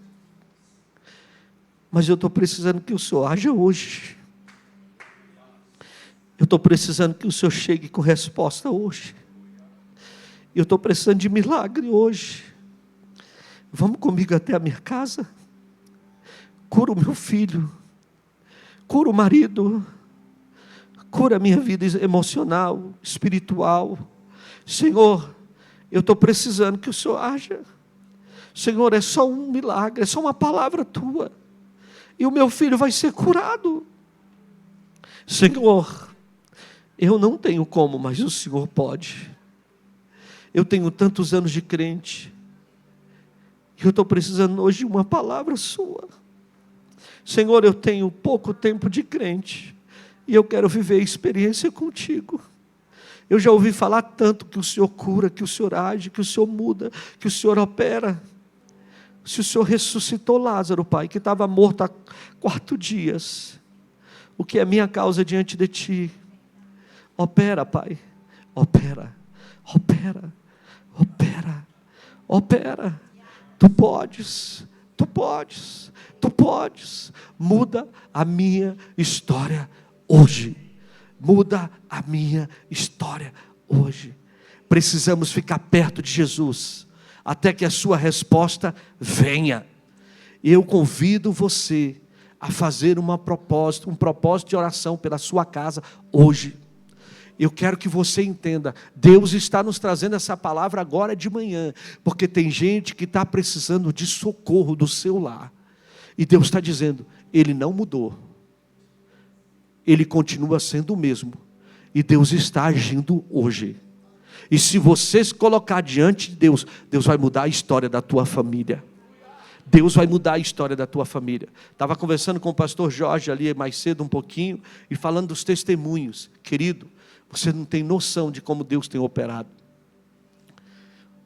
Mas eu estou precisando que o Senhor haja hoje. Eu estou precisando que o Senhor chegue com resposta hoje. Eu estou precisando de milagre hoje. Vamos comigo até a minha casa? Cura o meu filho. Cura o marido. Cura a minha vida emocional, espiritual. Senhor, eu estou precisando que o Senhor haja. Senhor, é só um milagre, é só uma palavra tua. E o meu filho vai ser curado. Senhor, eu não tenho como, mas o Senhor pode. Eu tenho tantos anos de crente. Eu estou precisando hoje de uma palavra sua. Senhor, eu tenho pouco tempo de crente. E eu quero viver a experiência contigo. Eu já ouvi falar tanto que o Senhor cura, que o Senhor age, que o Senhor muda, que o Senhor opera. Se o Senhor ressuscitou Lázaro, Pai, que estava morto há 4 dias, o que é minha causa diante de Ti? Opera, Pai, opera, opera, opera, opera. Tu podes, Tu podes, Tu podes. Muda a minha história hoje. Muda a minha história hoje. Precisamos ficar perto de Jesus, até que a sua resposta venha. Eu convido você a fazer um propósito de oração pela sua casa hoje. Eu quero que você entenda, Deus está nos trazendo essa palavra agora de manhã, porque tem gente que está precisando de socorro do seu lar. E Deus está dizendo, Ele não mudou. Ele continua sendo o mesmo. E Deus está agindo hoje. E se você se colocar diante de Deus, Deus vai mudar a história da tua família. Deus vai mudar a história da tua família. Estava conversando com o pastor Jorge ali mais cedo um pouquinho, e falando dos testemunhos. Querido, você não tem noção de como Deus tem operado.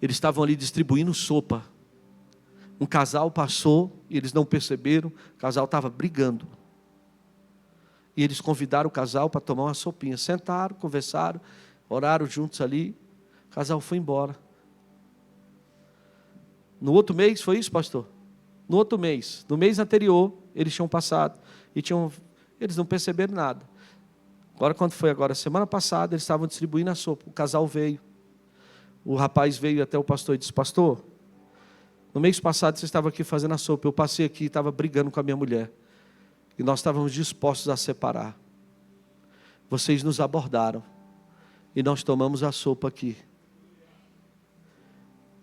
Eles estavam ali distribuindo sopa. Um casal passou, e eles não perceberam, o casal estava brigando. E eles convidaram o casal para tomar uma sopinha. Sentaram, conversaram, oraram juntos ali. O casal foi embora. No outro mês, foi isso, pastor? No outro mês, no mês anterior, eles tinham passado. Eles não perceberam nada. Agora, quando foi agora? Semana passada, eles estavam distribuindo a sopa. O casal veio. O rapaz veio até o pastor e disse, pastor, no mês passado você estava aqui fazendo a sopa. Eu passei aqui e estava brigando com a minha mulher. E nós estávamos dispostos a separar. Vocês nos abordaram. E nós tomamos a sopa aqui.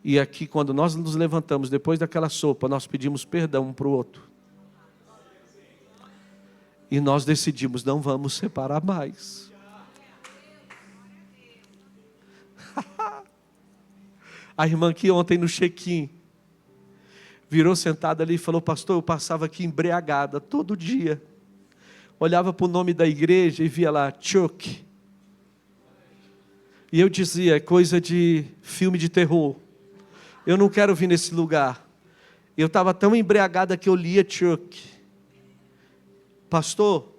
E aqui, quando nós nos levantamos, depois daquela sopa, nós pedimos perdão um para o outro. E nós decidimos, não vamos separar mais. A irmã aqui ontem no check-in, virou sentada ali e falou, pastor, eu passava aqui embriagada todo dia. Olhava para o nome da igreja e via lá, Chuck. E eu dizia, é coisa de filme de terror. Eu não quero vir nesse lugar. Eu estava tão embriagada que eu lia Chuck. Pastor,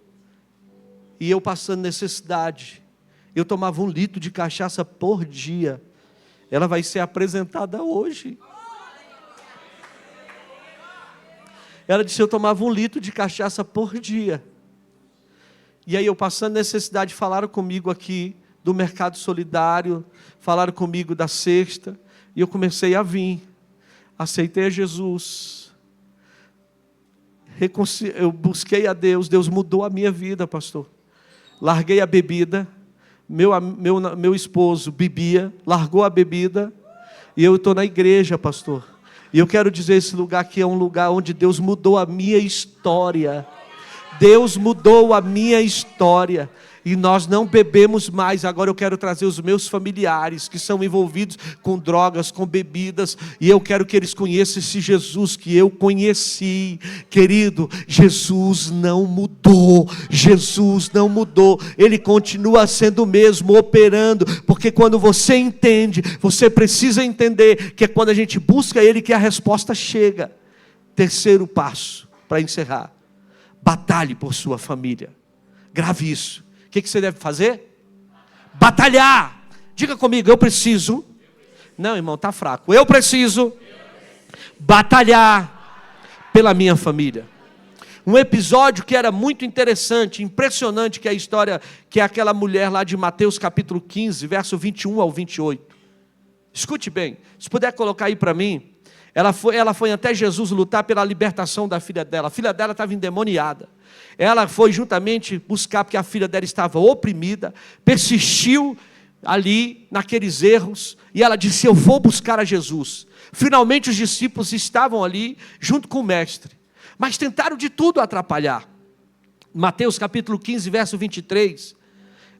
e eu passando necessidade. Eu tomava 1 litro de cachaça por dia. Ela vai ser apresentada hoje. Ela disse, eu tomava 1 litro de cachaça por dia. E aí eu passando necessidade, falaram comigo aqui do Mercado Solidário, falaram comigo da cesta, e eu comecei a vir. Aceitei a Jesus. Eu busquei a Deus, Deus mudou a minha vida, pastor. Larguei a bebida, meu esposo bebia, largou a bebida, e eu estou na igreja, pastor. E eu quero dizer, esse lugar aqui é um lugar onde Deus mudou a minha história. Deus mudou a minha história. E nós não bebemos mais. Agora eu quero trazer os meus familiares que são envolvidos com drogas, com bebidas. E eu quero que eles conheçam esse Jesus que eu conheci. Querido, Jesus não mudou. Jesus não mudou. Ele continua sendo o mesmo, operando. Porque quando você entende, você precisa entender que é quando a gente busca Ele que a resposta chega. Terceiro passo, para encerrar. Batalhe por sua família. Grave isso. O que você deve fazer? Batalhar. Diga comigo, eu preciso. Não, irmão, está fraco. Eu preciso batalhar pela minha família. Um episódio que era muito interessante, impressionante, que é a história, que é aquela mulher lá de Mateus capítulo 15, verso 21 ao 28. Escute bem, se puder colocar aí para mim. Ela foi até Jesus lutar pela libertação da filha dela. A filha dela estava endemoniada. Ela foi juntamente buscar, porque a filha dela estava oprimida, persistiu ali naqueles erros, e ela disse: eu vou buscar a Jesus. Finalmente os discípulos estavam ali, junto com o mestre, mas tentaram de tudo atrapalhar. Mateus capítulo 15, verso 23,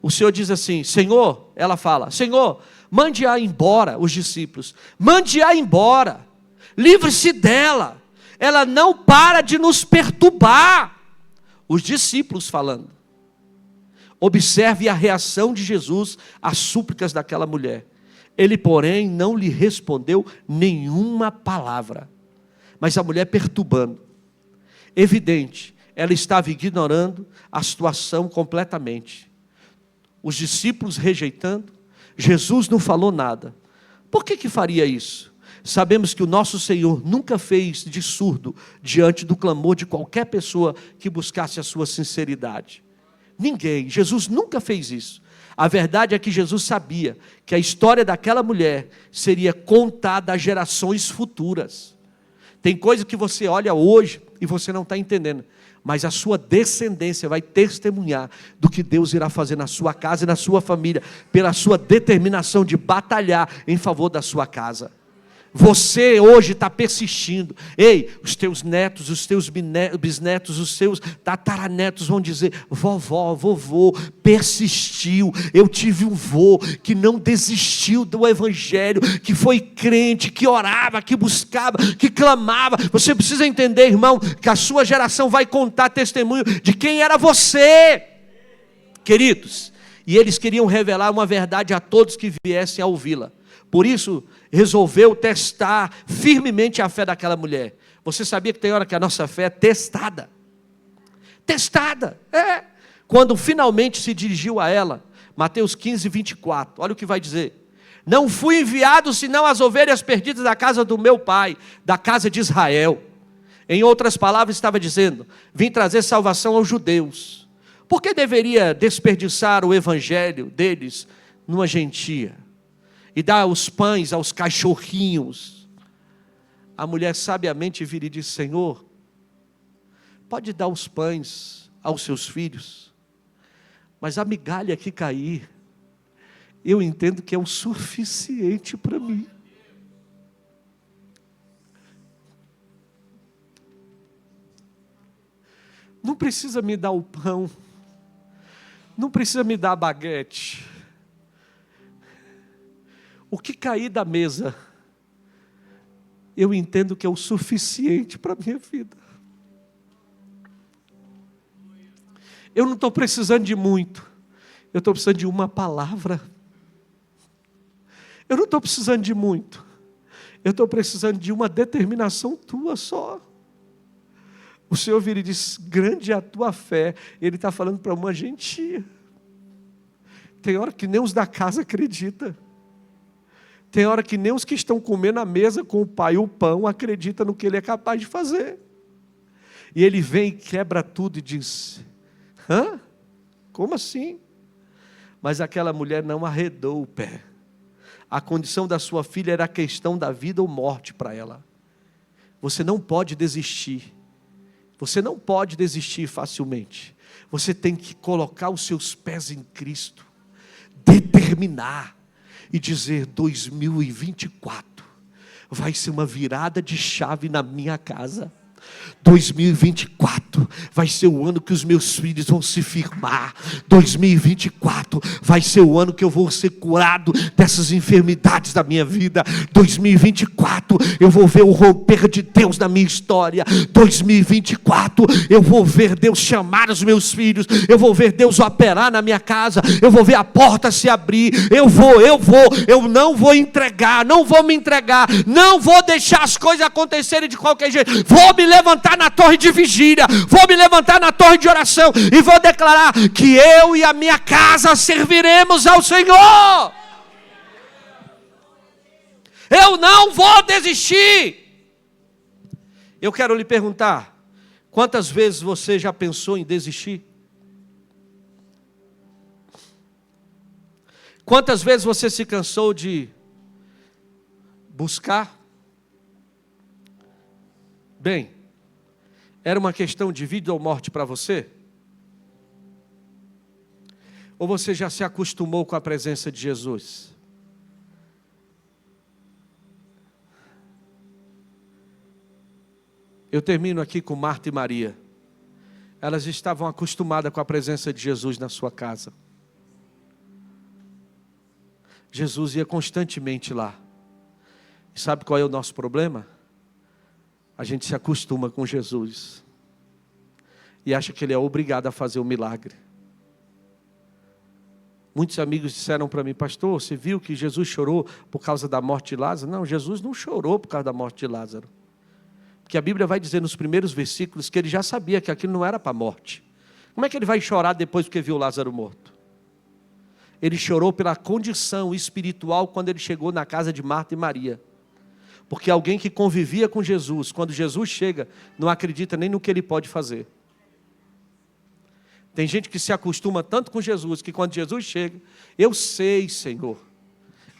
o Senhor diz assim: Senhor, ela fala, Senhor, mande-a embora, os discípulos, mande-a embora, livre-se dela, ela não para de nos perturbar. Os discípulos falando. Observe a reação de Jesus às súplicas daquela mulher. Ele, porém, não lhe respondeu nenhuma palavra. Mas a mulher perturbando. Evidente, ela estava ignorando a situação completamente. Os discípulos rejeitando, Jesus não falou nada. Por que faria isso? Sabemos que o nosso Senhor nunca fez de surdo diante do clamor de qualquer pessoa que buscasse a sua sinceridade. Ninguém, Jesus nunca fez isso. A verdade é que Jesus sabia que a história daquela mulher seria contada a gerações futuras. Tem coisa que você olha hoje e você não está entendendo, mas a sua descendência vai testemunhar do que Deus irá fazer na sua casa e na sua família, pela sua determinação de batalhar em favor da sua casa. Você hoje está persistindo. Ei, os teus netos, os teus bisnetos, os seus tataranetos vão dizer: vovó, vovô, persistiu. Eu tive um vô que não desistiu do evangelho, que foi crente, que orava, que buscava, que clamava. Você precisa entender, irmão, que a sua geração vai contar testemunho de quem era você. Queridos, e eles queriam revelar uma verdade a todos que viessem a ouvi-la. Por isso, resolveu testar firmemente a fé daquela mulher. Você sabia que tem hora que a nossa fé é testada? Testada, é. Quando finalmente se dirigiu a ela, Mateus 15, 24, olha o que vai dizer. Não fui enviado senão as ovelhas perdidas da casa do meu pai, da casa de Israel. Em outras palavras, estava dizendo: vim trazer salvação aos judeus. Por que deveria desperdiçar o evangelho deles numa gentia? E dar os pães aos cachorrinhos. A mulher sabiamente vira e diz: Senhor, pode dar os pães aos seus filhos, mas a migalha que cair, eu entendo que é o suficiente para mim. Não precisa me dar o pão, não precisa me dar a baguete. O que cair da mesa, eu entendo que é o suficiente para a minha vida. Eu não estou precisando de muito, eu estou precisando de uma palavra. Eu não estou precisando de muito, eu estou precisando de uma determinação tua só. O Senhor vira e diz: grande é a tua fé. Ele está falando para uma gentia. Tem hora que nem os da casa acreditam. Tem hora que nem os que estão comendo à mesa com o pai o pão acreditam no que ele é capaz de fazer. E ele vem e quebra tudo e diz: hã? Como assim? Mas aquela mulher não arredou o pé. A condição da sua filha era a questão da vida ou morte para ela. Você não pode desistir. Você não pode desistir facilmente. Você tem que colocar os seus pés em Cristo. Determinar. E dizer: 2024 vai ser uma virada de chave na minha casa. 2024 vai ser o ano que os meus filhos vão se firmar. 2024 vai ser o ano que eu vou ser curado dessas enfermidades da minha vida. 2024 eu vou ver o romper de Deus na minha história. 2024 eu vou ver Deus chamar os meus filhos. Eu vou ver Deus operar na minha casa. Eu vou ver a porta se abrir. Eu não vou entregar, não vou me entregar, não vou deixar as coisas acontecerem de qualquer jeito. Vou me levantar na torre de vigília, vou me levantar na torre de oração e vou declarar que eu e a minha casa serviremos ao Senhor. Eu não vou desistir. Eu quero lhe perguntar: Quantas vezes você já pensou em desistir? Quantas vezes você se cansou de buscar? Bem, era uma questão de vida ou morte para você? Ou você já se acostumou com a presença de Jesus? Eu termino aqui com Marta e Maria. Elas estavam acostumadas com a presença de Jesus na sua casa. Jesus ia constantemente lá. E sabe qual é o nosso problema? A gente se acostuma com Jesus. E acha que Ele é obrigado a fazer o milagre. Muitos amigos disseram para mim: pastor, você viu que Jesus chorou por causa da morte de Lázaro? Não, Jesus não chorou por causa da morte de Lázaro. Porque a Bíblia vai dizer nos primeiros versículos que Ele já sabia que aquilo não era para a morte. Como é que Ele vai chorar depois porque viu Lázaro morto? Ele chorou pela condição espiritual quando Ele chegou na casa de Marta e Maria. Porque alguém que convivia com Jesus, quando Jesus chega, não acredita nem no que Ele pode fazer. Tem gente que se acostuma tanto com Jesus, que quando Jesus chega, eu sei, Senhor,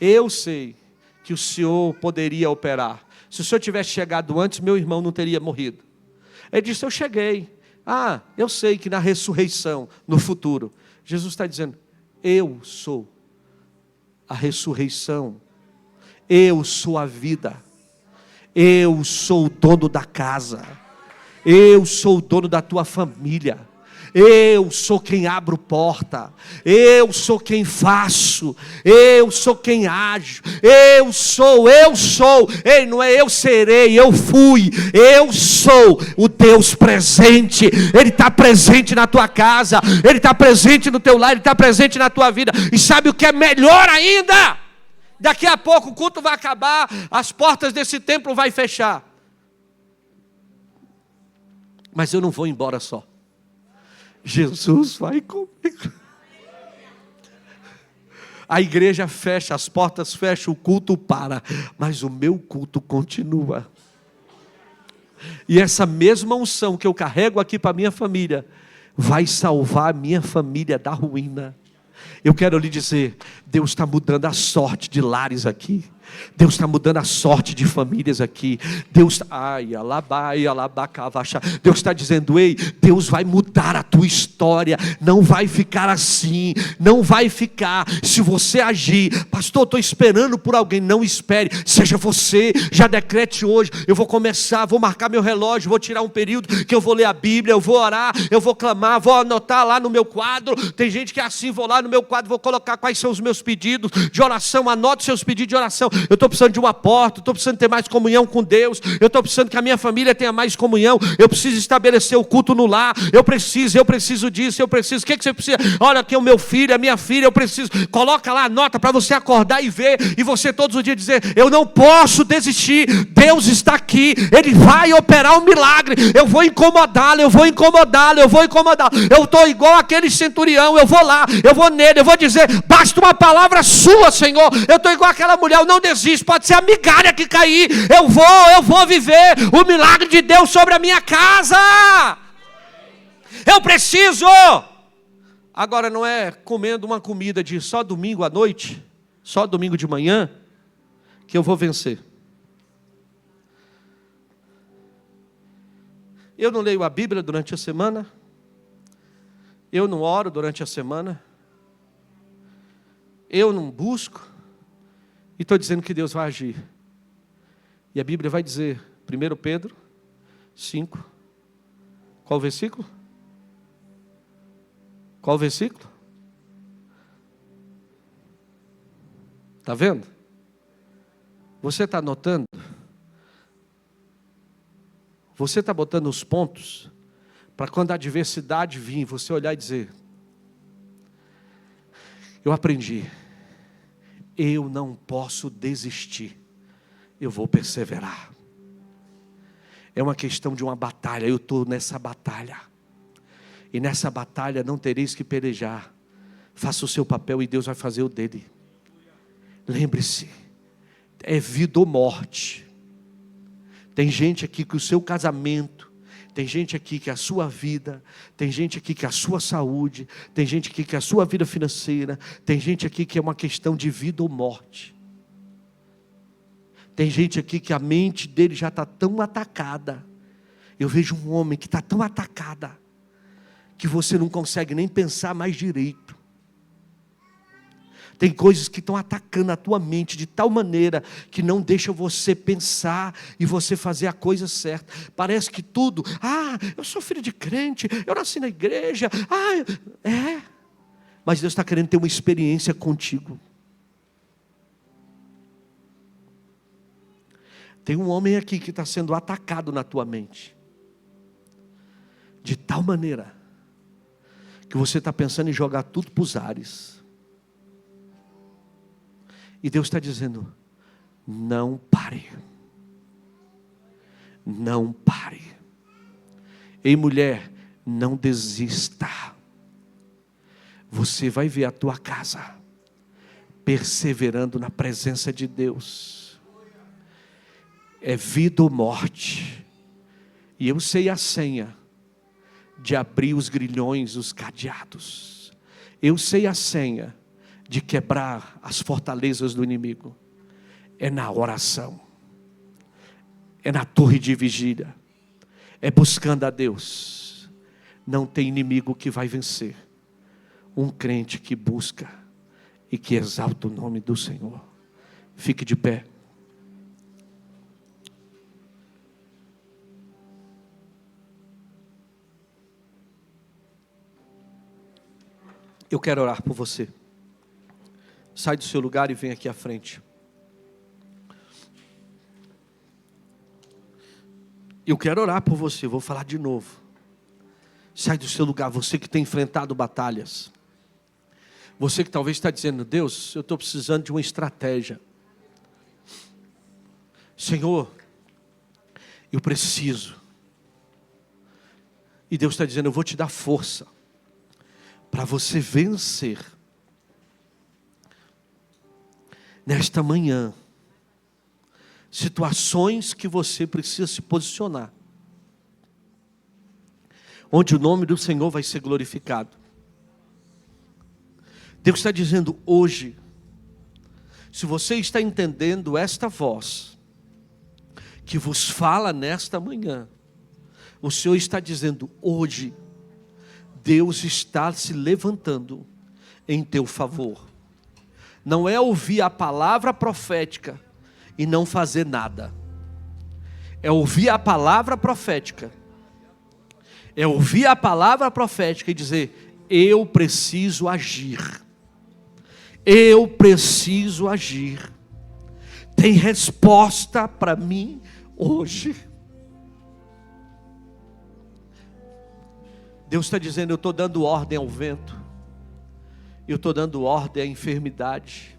eu sei que o Senhor poderia operar. Se o Senhor tivesse chegado antes, meu irmão não teria morrido. Ele disse: eu cheguei. Eu sei que na ressurreição, no futuro, Jesus está dizendo: eu sou a ressurreição, eu sou a vida, eu sou o dono da casa, eu sou o dono da tua família. Eu sou quem abro porta, eu sou quem faço, eu sou quem ajo, eu sou, ei, não é eu serei, eu fui, eu sou o Deus presente. Ele está presente na tua casa, Ele está presente no teu lar, Ele está presente na tua vida. E sabe o que é melhor ainda? Daqui a pouco o culto vai acabar, as portas desse templo vai fechar, mas eu não vou embora só. Jesus vai comigo. A igreja fecha, as portas fecham, o culto para, mas o meu culto continua. E essa mesma unção que eu carrego aqui para minha família vai salvar a minha família da ruína. Eu quero lhe dizer, Deus está mudando a sorte de lares aqui. Deus está mudando a sorte de famílias aqui. Deus está dizendo: ei, Deus vai mudar a tua história. Não vai ficar assim. Não vai ficar. Se você agir, pastor, estou esperando por alguém. Não espere, seja você. Já decrete hoje: eu vou começar, vou marcar meu relógio, vou tirar um período que eu vou ler a Bíblia, eu vou orar, eu vou clamar, vou anotar lá no meu quadro. Tem gente que é assim: vou lá no meu quadro, vou colocar quais são os meus pedidos de oração. Anote seus pedidos de oração. Eu estou precisando de uma porta, eu estou precisando ter mais comunhão com Deus, eu estou precisando que a minha família tenha mais comunhão, eu preciso estabelecer o culto no lar, eu preciso disso, o que você precisa? Olha aqui o meu filho, a minha filha, eu preciso. Coloca lá a nota para você acordar e ver, e você todos os dias dizer: eu não posso desistir, Deus está aqui, Ele vai operar um milagre, eu vou incomodá-lo, eu estou igual aquele centurião, eu vou lá, eu vou nele, eu vou dizer: basta uma palavra sua, Senhor. Eu estou igual aquela mulher, eu não desisto, pode ser a migalha que cair, eu vou viver o milagre de Deus sobre a minha casa. Eu preciso. Agora não é comendo uma comida de só domingo à noite, só domingo de manhã, que eu vou vencer. Eu não leio a Bíblia durante a semana, eu não oro durante a semana, eu não busco, e estou dizendo que Deus vai agir. E a Bíblia vai dizer, 1 Pedro 5, qual versículo? Qual versículo? Está vendo? Você está anotando? Você está botando os pontos para quando a adversidade vir, você olhar e dizer: eu aprendi, eu não posso desistir, eu vou perseverar. É uma questão de uma batalha, eu estou nessa batalha. E nessa batalha não tereis que pelejar. Faça o seu papel e Deus vai fazer o dele. Lembre-se, é vida ou morte. Tem gente aqui que o seu casamento Tem gente aqui que é a sua vida, tem gente aqui que é a sua saúde, tem gente aqui que é a sua vida financeira, tem gente aqui que é uma questão de vida ou morte. Tem gente aqui que a mente dele já está tão atacada. Eu vejo um homem que está tão atacada, que você não consegue nem pensar mais direito. Tem coisas que estão atacando a tua mente de tal maneira que não deixa você pensar e você fazer a coisa certa. Parece que tudo, eu sou filho de crente, eu nasci na igreja, mas Deus está querendo ter uma experiência contigo. Tem um homem aqui que está sendo atacado na tua mente, de tal maneira, que você está pensando em jogar tudo para os ares. E Deus está dizendo, não pare. Não pare. Ei, mulher, não desista. Você vai ver a tua casa perseverando na presença de Deus. É vida ou morte. E eu sei a senha de abrir os grilhões, os cadeados. Eu sei a senha de quebrar as fortalezas do inimigo. É na oração. É na torre de vigília. É buscando a Deus. Não tem inimigo que vai vencer um crente que busca e que exalta o nome do Senhor. Fique de pé. Eu quero orar por você. Sai do seu lugar e vem aqui à frente. Eu quero orar por você, vou falar de novo. Sai do seu lugar, você que tem enfrentado batalhas. Você que talvez está dizendo, Deus, eu estou precisando de uma estratégia. Senhor, eu preciso. E Deus está dizendo, eu vou te dar força para você vencer. Nesta manhã, situações que você precisa se posicionar, onde o nome do Senhor vai ser glorificado. Deus está dizendo hoje, se você está entendendo esta voz, que vos fala nesta manhã, o Senhor está dizendo hoje, Deus está se levantando em teu favor. Não é ouvir a palavra profética e não fazer nada. É ouvir a palavra profética. É ouvir a palavra profética e dizer, eu preciso agir. Eu preciso agir. Tem resposta para mim hoje. Deus está dizendo, eu estou dando ordem ao vento. Eu estou dando ordem à enfermidade.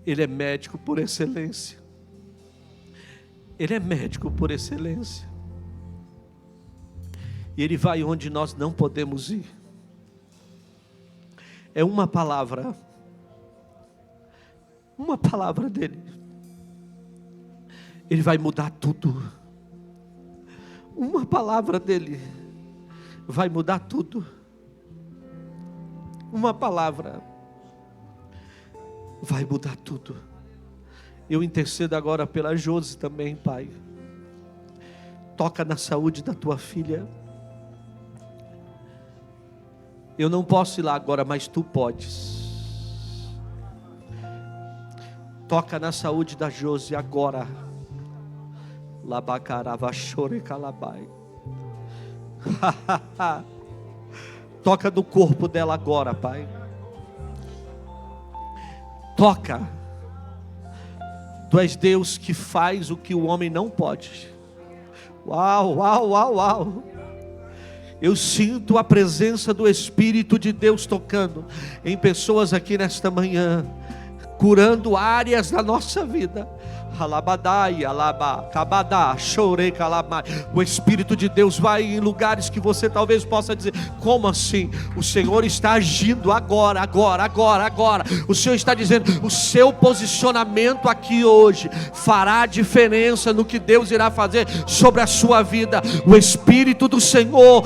Ele é médico por excelência. Ele é médico por excelência. E Ele vai onde nós não podemos ir. É uma palavra dele. Ele vai mudar tudo. Uma palavra dele vai mudar tudo. Uma palavra vai mudar tudo. Eu intercedo agora pela Josi também, Pai. Toca na saúde da tua filha. Eu não posso ir lá agora, mas tu podes. Toca na saúde da Josi agora. Labacarava chore calabai. Toca no corpo dela agora, Pai. Toca. Tu és Deus que faz o que o homem não pode. Uau, uau, uau, uau. Eu sinto a presença do Espírito de Deus tocando em pessoas aqui nesta manhã, curando áreas da nossa vida. O Espírito de Deus vai em lugares que você talvez possa dizer: como assim? O Senhor está agindo agora. O Senhor está dizendo: o seu posicionamento aqui hoje fará diferença no que Deus irá fazer sobre a sua vida. O Espírito do Senhor,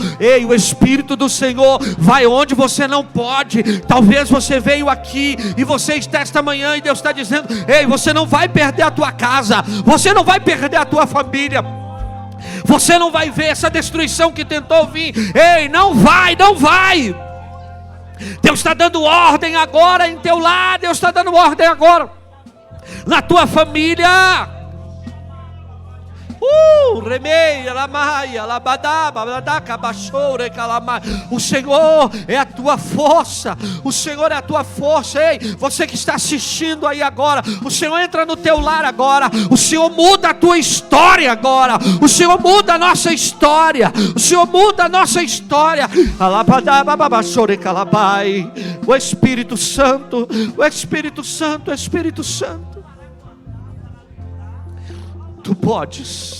o Espírito do Senhor vai onde você não pode. Talvez você veio aqui e você está esta manhã e Deus está dizendo: ei, você não vai perder a tua casa, você não vai perder a tua família, você não vai ver essa destruição que tentou vir. Ei, não vai. Deus está dando ordem agora em teu lar, Deus está dando ordem agora na tua família. O Senhor é a tua força. O Senhor é a tua força. Ei, você que está assistindo aí agora, o Senhor entra no teu lar agora. O Senhor muda a tua história agora. O Senhor muda a nossa história. O Senhor muda a nossa história. O Espírito Santo, o Espírito Santo, o Espírito Santo. Tu podes.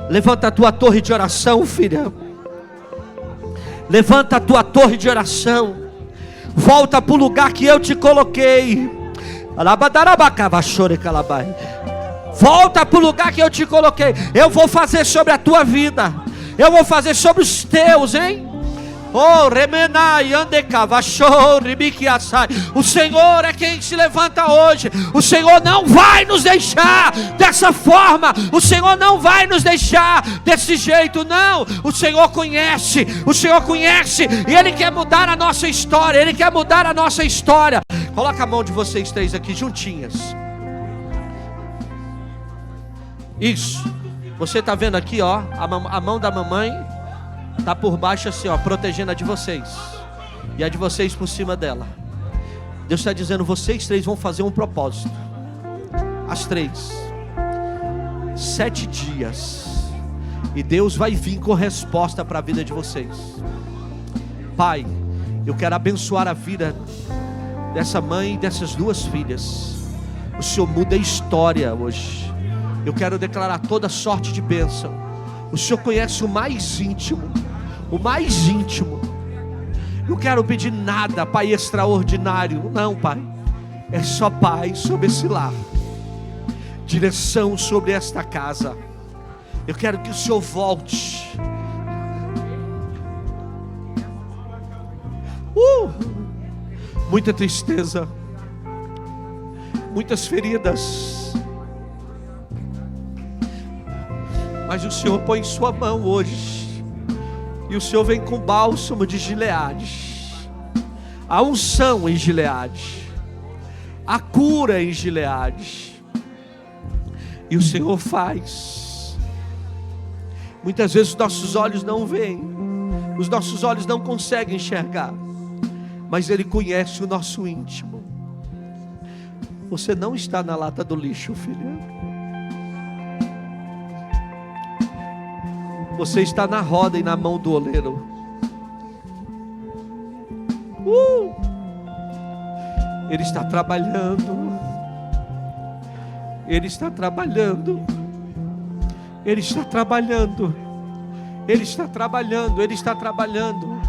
Levanta a tua torre de oração, filha. Levanta a tua torre de oração. Volta para o lugar que eu te coloquei. Volta para o lugar que eu te coloquei. Eu vou fazer sobre a tua vida. Eu vou fazer sobre os teus, hein? O Senhor é quem se levanta hoje. O Senhor não vai nos deixar dessa forma. O Senhor não vai nos deixar desse jeito, não. O Senhor conhece e Ele quer mudar a nossa história. Ele quer mudar a nossa história. Coloca a mão de vocês três aqui juntinhas. Isso. Você está vendo aqui, ó, a mão da mamãe está por baixo assim, ó, protegendo a de vocês. E a de vocês por cima dela. Deus está dizendo: vocês três vão fazer um propósito. As três. 7 dias. E Deus vai vir com resposta para a vida de vocês. Pai, eu quero abençoar a vida dessa mãe e dessas 2 filhas. O Senhor muda a história hoje. Eu quero declarar toda sorte de bênção. O Senhor conhece o mais íntimo. O mais íntimo. Não quero pedir nada, Pai, extraordinário. Não, Pai. É só paz sobre esse lar. Direção sobre esta casa. Eu quero que o Senhor volte. Muita tristeza. Muitas feridas. Mas o Senhor põe sua mão hoje. E o Senhor vem com bálsamo de Gileade. A unção em Gileade. A cura em Gileade. E o Senhor faz. Muitas vezes os nossos olhos não veem. Os nossos olhos não conseguem enxergar. Mas Ele conhece o nosso íntimo. Você não está na lata do lixo, filha. Você está na roda e na mão do oleiro. Ele está trabalhando. Ele está trabalhando. Ele está trabalhando. Ele está trabalhando. Ele está trabalhando.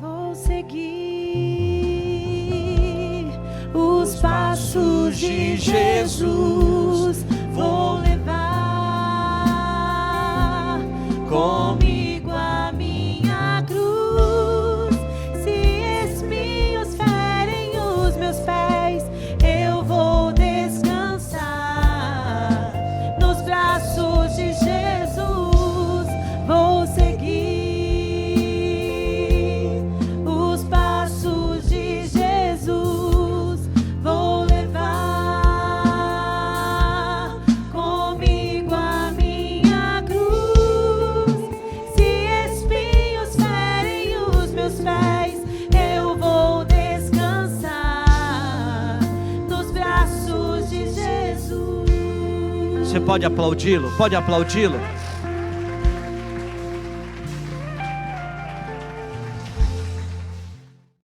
Vou seguir os passos de Jesus. Vou levar comigo a minha cruz. Se espinhos ferem os meus pés, eu vou descansar nos braços de Jesus. Vou seguir os passos de Jesus. Vou levar comigo a minha cruz. Se espinhos ferem os meus pés, eu vou descansar nos braços de Jesus. Você pode aplaudi-lo? Pode aplaudi-lo?